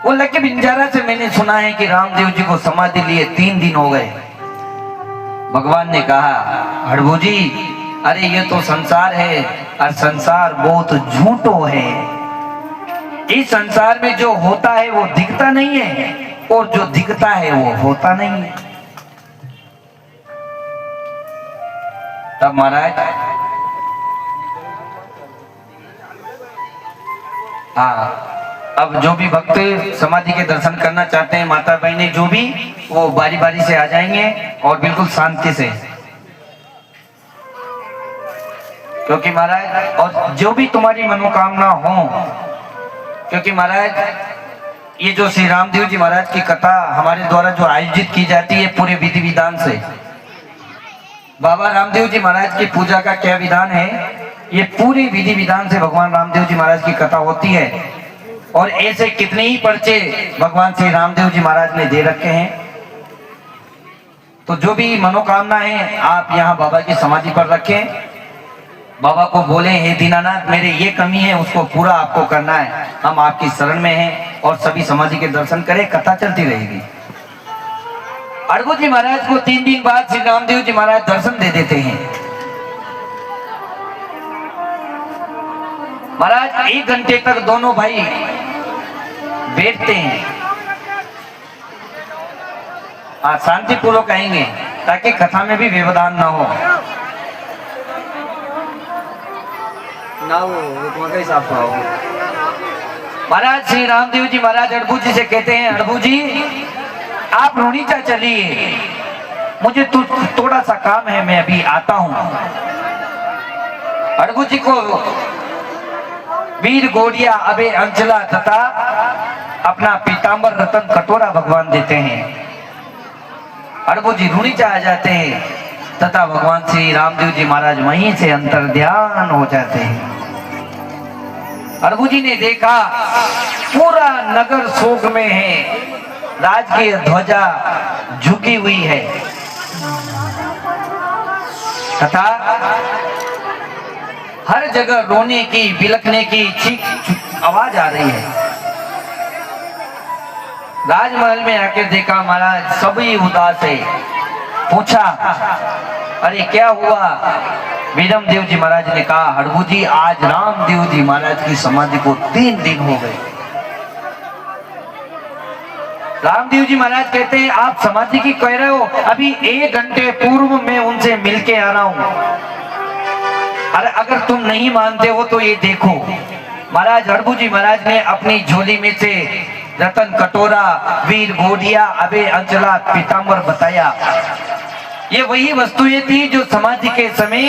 वो लक्के बिंजारा से मैंने सुना है कि रामदेव जी को समाधि लिए 3 दिन हो गए। भगवान ने कहा, हड़बू जी, अरे ये तो संसार है और संसार बहुत झूठो है। इस संसार में जो होता है वो दिखता नहीं है और जो दिखता है वो होता नहीं है। तब महाराज अब जो भी भक्त समाधि के दर्शन करना चाहते हैं, माता बहनें जो भी, वो बारी बारी से आ जाएंगे और बिल्कुल शांति से, क्योंकि महाराज, और जो भी तुम्हारी मनोकामना हो, क्योंकि महाराज ये जो श्री रामदेव जी महाराज की कथा हमारे द्वारा जो आयोजित की जाती है पूरे विधि विधान से, बाबा रामदेव जी महाराज की पूजा का क्या विधान है, ये पूरी विधि विधान से भगवान रामदेव जी महाराज की कथा होती है। और ऐसे कितने ही पर्चे भगवान श्री रामदेव जी महाराज ने दे रखे हैं। तो जो भी मनोकामना है आप यहाँ बाबा की समाधि पर रखें, बाबा को बोले, हे दीनानाथ, मेरे ये कमी है, उसको पूरा आपको करना है, हम आपकी शरण में हैं, और सभी समाधि के दर्शन करें, कथा चलती रहेगी। हड़बू जी महाराज को 3 दिन बाद श्री रामदेव जी महाराज दर्शन दे देते हैं। महाराज 1 घंटे तक दोनों भाई बैठते हैं, शांतिपूर्वक कहेंगे ताकि कथा में भी व्यवधान ना हो। महाराज श्री रामदेव जी महाराज हड़बू जी से कहते हैं, हड़बू जी आप रुनीचा चलिए, मुझे थोड़ा सा काम है, मैं अभी आता हूं। हड़बू जी को वीर गोड़िया, अबे अंचला तथा अपना पीतांबर रतन कटोरा भगवान देते हैं। हड़बू जी रुनीचा आ जाते हैं तथा भगवान श्री रामदेव जी महाराज वहीं से अंतर ध्यान हो जाते हैं। हड़बू जी ने देखा पूरा नगर शोक में है, राजकीय ध्वजा झुकी हुई है तथा हर जगह रोने की, बिलखने की चीख आवाज आ रही है। राजमहल में आकर देखा महाराज सभी उदास है। पूछा, अरे क्या हुआ? वीरम देव जी महाराज ने कहा, हड़बू जी आज रामदेव जी महाराज की समाधि को 3 दिन हो गए। रामदेव जी महाराज कहते हैं, आप समाधि की कह रहे हो, अभी 1 घंटे पूर्व मैं उनसे मिलके आ रहा हूं। अरे अगर तुम नहीं मानते हो तो ये देखो। महाराज हड़बू जी महाराज ने अपनी झोली में से रतन कटोरा, वीर गोड़िया, अबे अंचला, पीतांबर बताया। ये वही वस्तुएं थी जो समाधि के समय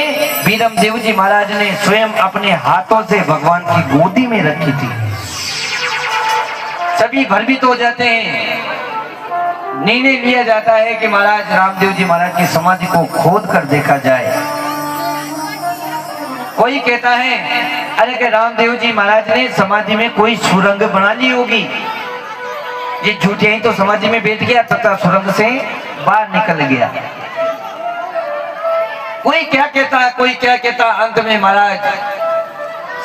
वीरम देव जी महाराज ने स्वयं अपने हाथों से भगवान की गोदी में रखी थी। सभी भयभीत हो जाते हैं। निर्णय लिया जाता है कि महाराज रामदेव जी महाराज की समाधि को खोद कर देखा जाए। कोई कहता है, अरे कि रामदेव जी महाराज ने समाधि में कोई सुरंग बना ली होगी, ये झूठे ही तो समाधि में बैठ गया तथा सुरंग से बाहर निकल गया। कोई क्या कहता है, कोई क्या कहता। अंत में महाराज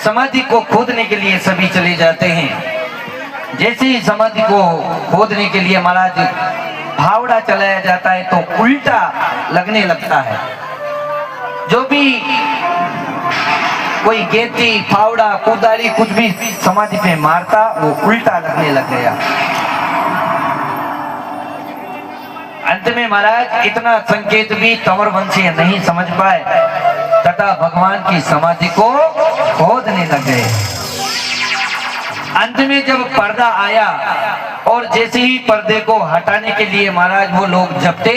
समाधि को खोदने के लिए सभी चले जाते हैं। जैसे ही समाधि को खोदने के लिए महाराज फावड़ा चलाया जाता है तो उल्टा लगने लगता है। जो भी कोई गेती, फावड़ा, कुदारी कुछ भी समाधि पे मारता वो उल्टा लगने लग गया। अंत में महाराज इतना संकेत भी तंवर वंशी नहीं समझ पाए तथा भगवान की समाधि को खोदने लग गए। अंत में जब पर्दा आया और जैसे ही पर्दे को हटाने के लिए महाराज वो लोग जपते,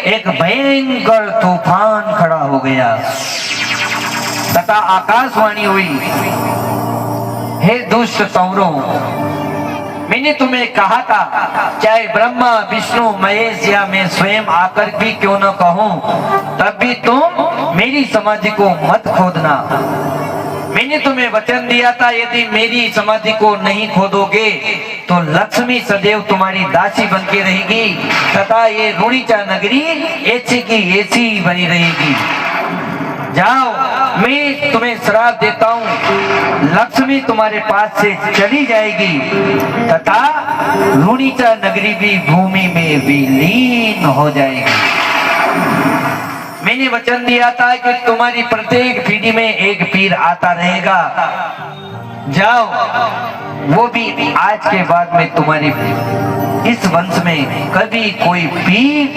एक भयंकर तूफान खड़ा हो गया तथा आकाशवाणी हुई, हे दुष्ट तौरों, मैंने तुम्हें कहा था चाहे ब्रह्मा विष्णु महेश या मैं स्वयं आकर भी क्यों न कहूं, तब भी तुम मेरी समाधि को मत खोदना। मैंने तुम्हें वचन दिया था यदि मेरी समाधि को नहीं खोदोगे तो लक्ष्मी सदैव तुम्हारी दासी बन के रहेगी तथा ये रुणिचा नगरी ऐसी की ऐसी ही बनी रहेगी। जाओ, मैं तुम्हें श्राप देता हूँ, लक्ष्मी तुम्हारे पास से चली जाएगी तथा रुणिचा नगरी भी भूमि में विलीन हो जाएगी। मैंने वचन दिया था कि तुम्हारी प्रत्येक पीढ़ी में एक पीर आता रहेगा। जाओ, वो भी आज के बाद में तुम्हारी इस वंश में कभी कोई पीर,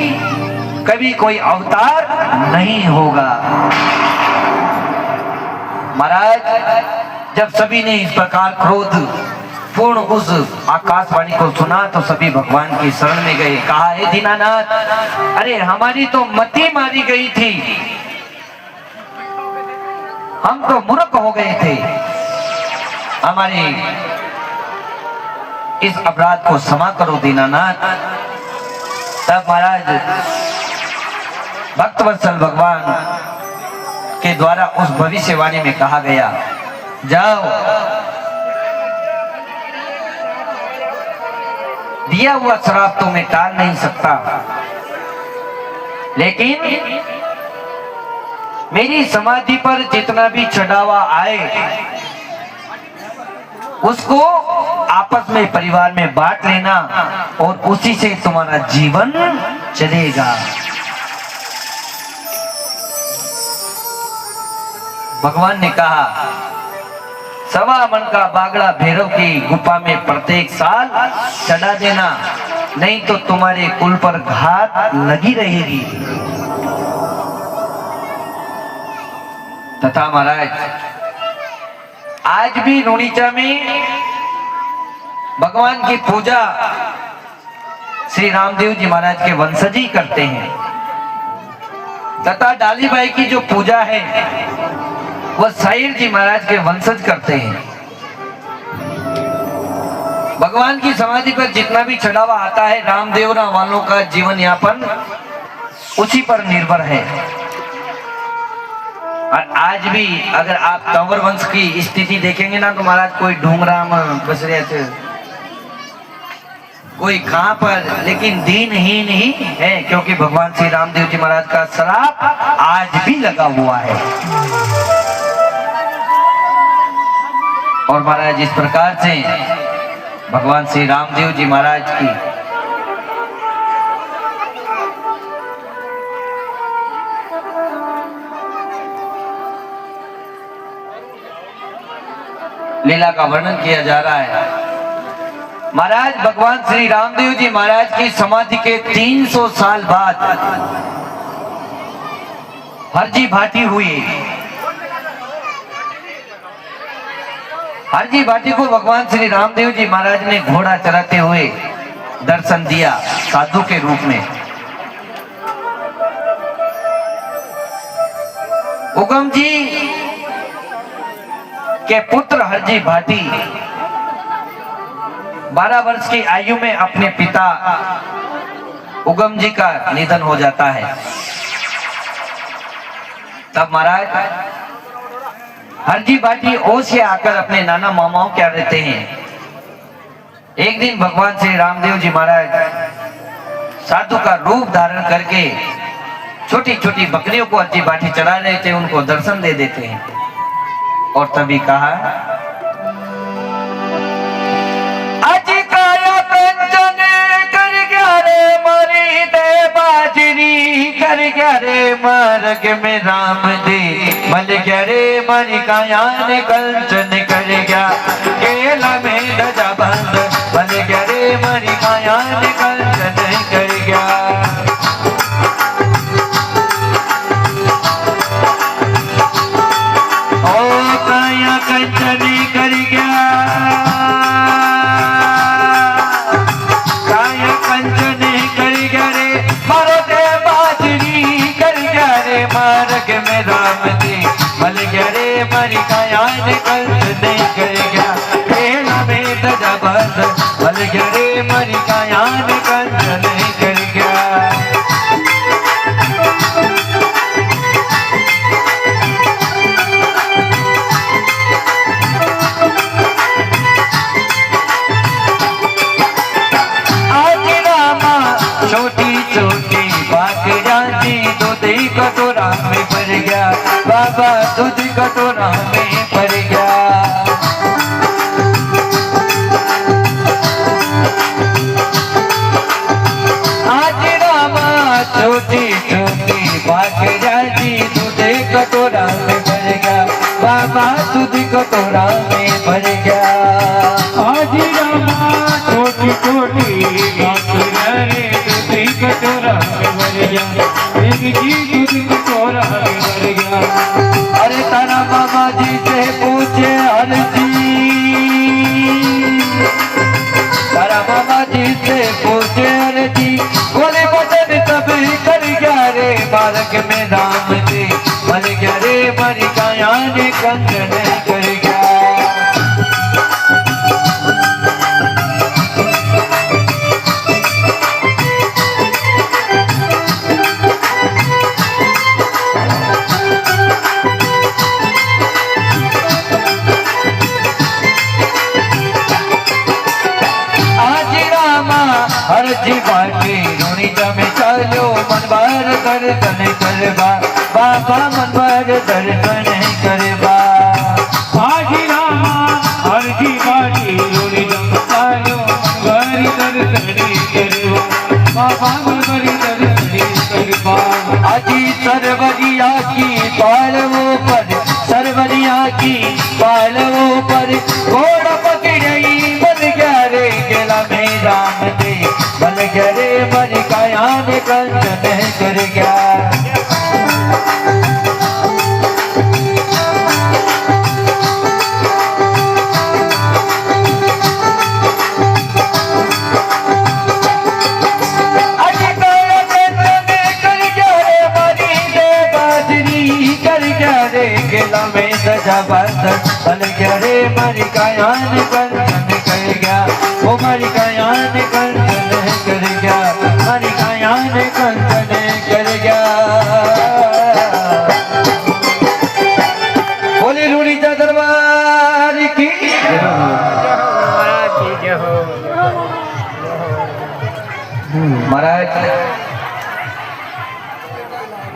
कभी कोई अवतार नहीं होगा। महाराज, जब सभी ने इस प्रकार क्रोध पूर्ण उस आकाशवाणी को सुना तो सभी भगवान की शरण में गए। कहा, हे दीनानाथ, अरे हमारी तो मति मारी गई थी, हम तो मूर्ख हो गए थे, हमारे इस अपराध को क्षमा करो दीनानाथ। तब महाराज भक्तवत्सल भगवान के द्वारा उस भविष्यवाणी में कहा गया, जाओ, दिया हुआ श्राप तो मैं टाल नहीं सकता, लेकिन मेरी समाधि पर जितना भी चढ़ावा आए उसको आपस में परिवार में बांट लेना और उसी से तुम्हारा जीवन चलेगा। भगवान ने कहा, सवा मन का बागड़ा भैरव की गुफा में प्रत्येक साल चढ़ा देना, नहीं तो तुम्हारे कुल पर घात लगी रहेगी। तथा महाराज, आज भी रुणिचा में भगवान की पूजा श्री रामदेव जी महाराज के वंशज ही करते हैं तथा डालीबाई की जो पूजा है वह साहिर जी महाराज के वंशज करते हैं। भगवान की समाधि पर जितना भी चढ़ावा आता है, रामदेवरा वालों का जीवन यापन उसी पर निर्भर है। और आज भी अगर आप तंवर वंश की स्थिति देखेंगे ना तो महाराज कोई ढूंगराम बस रहे थे, कोई कहां पर, लेकिन दीनहीन ही है, क्योंकि भगवान श्री रामदेव जी महाराज का श्राप आज भी लगा हुआ है। और महाराज, इस प्रकार से भगवान श्री रामदेव जी महाराज की लीला का वर्णन किया जा रहा है। महाराज, भगवान श्री रामदेव जी महाराज की समाधि के 300 साल बाद हरजी भाटी हुई। हरजी भाटी को भगवान श्री रामदेव जी महाराज ने घोड़ा चलाते हुए दर्शन दिया साधु के रूप में। उगम जी के पुत्र हरजी भाटी 12 वर्ष की आयु में अपने पिता उगम जी का निधन हो जाता है। तब महाराज हरजी भाटी ओस से आकर अपने नाना मामाओं क्या रहते हैं। एक दिन भगवान श्री रामदेव जी महाराज साधु का रूप धारण करके छोटी छोटी बकरियों को हरजी भाटी चढ़ा रहे थे, उनको दर्शन दे देते हैं। और तभी कहा, कर गया रे मार्ग में राम दे, मल गया रे मरी कायान कंचन कर गया केला में दजा बंद, मल गया रे मरी कायान कंचन कर गया। ओ काया कंचन कर गया, काया कंचन कर गया रे मारो मार्ग में राम दे, मल गया रे मरी कायान कंचन कर गया बाबा दूध कटोरा में भर गया। आज रामा छोटी छोटी बात जाती दूध कटोरा में भर गया। बाबा दूध कटोरा में भर गया। आज रामा छोटी छोटी बात रे दूध कटोरा में भर गया। एक जी दूध कटोरा में भर गया। अरे तारा मामा जी से पूछे हर जी, तारा मामा जी से पूछे हर जी, गोले बदन सब कर गया रे बालक में राम जी मर गया रे मर गया ने कंचन कर गया। हर जीवा के रोनी जमे चलो मन भर दर्शन करवा। बाबा मन भर दर्शन करवा। आज रामा हर जीवा की रोनी जमे चलो मन भर दर्शन करवा। बाबा मन भर दर्शन करवा। अजी सरवरिया की पालवों पर, सरवरिया की पालवों पर घोड़ा पकड़ई बन गया रे गेला में राम दे बन गया रे मन काया ने कंचन कर गया। गेला में सजा बंधन बन गया रे मरी कायान कंचन कर गया। वो मरी कायान कंचन कर गया। मरी कायान कंचन कर गया। बोले रूढ़ीचा दरबार की महाराज।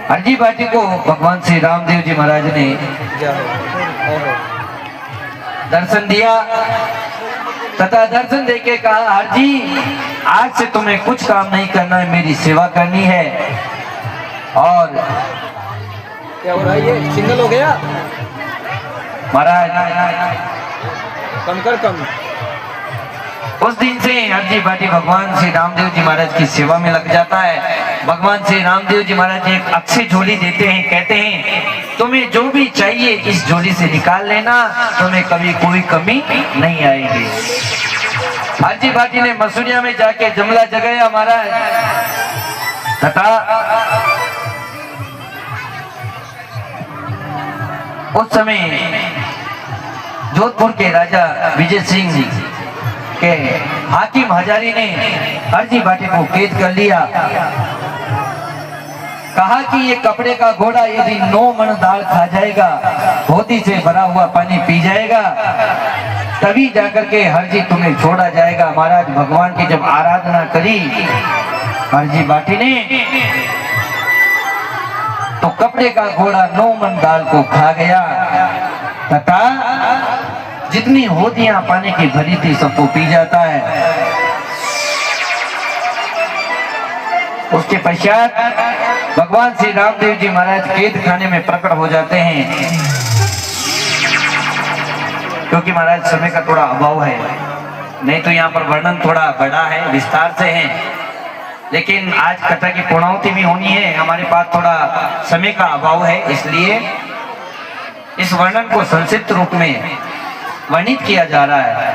हरजी बाटी को भगवान श्री रामदेव जी महाराज ने दर्शन दिया तथा दर्शन देके कहा हरजी आज से तुम्हें कुछ काम नहीं करना है, मेरी सेवा करनी है। और क्या हो रहा है ये सिंगल हो गया महाराज कम कर कम। उस दिन से हरजी बाटी भगवान श्री रामदेव जी महाराज की सेवा में लग जाता है। भगवान श्री रामदेव जी महाराज एक अच्छी झोली देते हैं, कहते हैं तुम्हें जो भी चाहिए इस झोली से निकाल लेना, तुम्हें कभी कोई कमी नहीं आएगी। हरजी बाटी ने मसूरिया में जाके जमला जगाया महाराज तथा उस समय जोधपुर के राजा विजय सिंह के हाकिम हजारी ने हरजी बाटी को कैद कर लिया। कहा कि ये कपड़े का घोड़ा यदि 9 मन दाल खा जाएगा, धोती से भरा हुआ पानी पी जाएगा, तभी जाकर के हरजी तुम्हें छोड़ा जाएगा। महाराज भगवान की जब आराधना करी हरजी बाटी ने तो कपड़े का घोड़ा 9 मन दाल को खा गया तथा जितनी होदियां पानी की भरी थी सबको पी जाता है। उसके पश्चात भगवान श्री रामदेव जी महाराज कैद खाने में प्रकट हो जाते हैं, क्योंकि महाराज समय का थोड़ा अभाव है, नहीं तो यहाँ पर वर्णन थोड़ा बड़ा है, विस्तार से है, लेकिन आज कथा की पूर्णाहुति भी होनी है, हमारे पास थोड़ा समय का अभाव है, इसलिए इस वर्णन को संक्षिप्त रूप में वर्णित किया जा रहा है।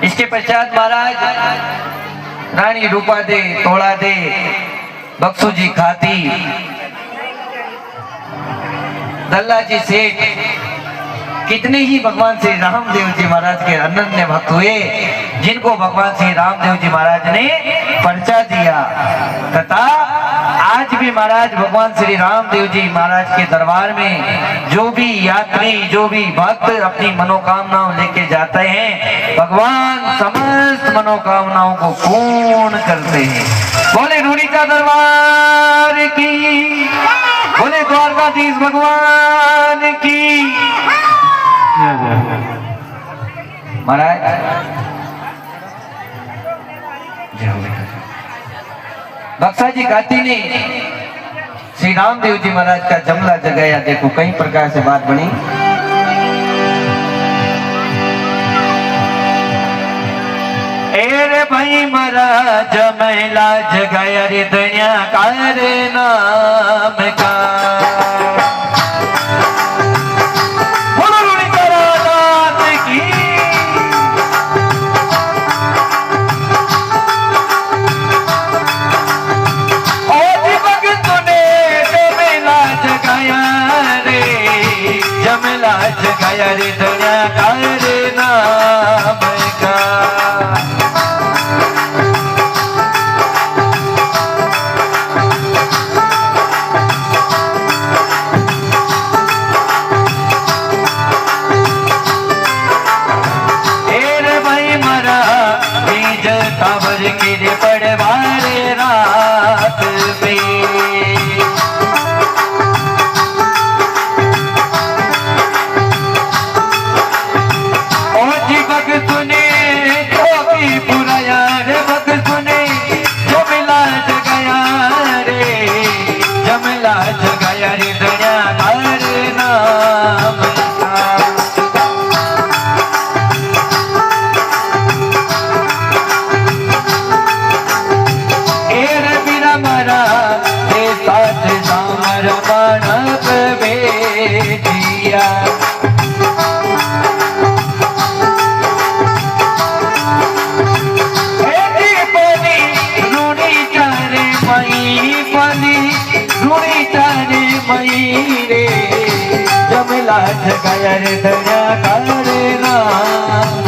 इसके पश्चात महाराज रानी रूपा दे, तोड़ा दे, बक्सू जी खाती, दल्ला जी सेठ, कितने ही भगवान श्री रामदेव जी महाराज के अनन्य भक्त हुए जिनको भगवान श्री रामदेव जी महाराज ने परिचय दिया। तथा आज भी महाराज भगवान श्री रामदेव जी महाराज के दरबार में जो भी यात्री, जो भी भक्त अपनी मनोकामनाओं लेके जाते हैं, भगवान समस्त मनोकामनाओं को पूर्ण करते हैं। बोले रूढ़ीचा दरबार की। द्वारकाधीश भगवान की महाराज जय हो बेटा। बक्सा जी गाती ने श्री रामदेव जी महाराज का जमला जगाया। देखो कई प्रकार से बात बनी। एरे भाई महाराज जमला जगाया रे दुनिया कार नाम का जगाया रे दुनिया कार नाम का। एरे भाई मरा बीज काबर के रे पड़वारे रात में जगाया रे दुनिया कार नाम का। एर बिना मरा ते साथ सामर मानव बेटिया रे जमला जगाया रे दुनिया कार नाम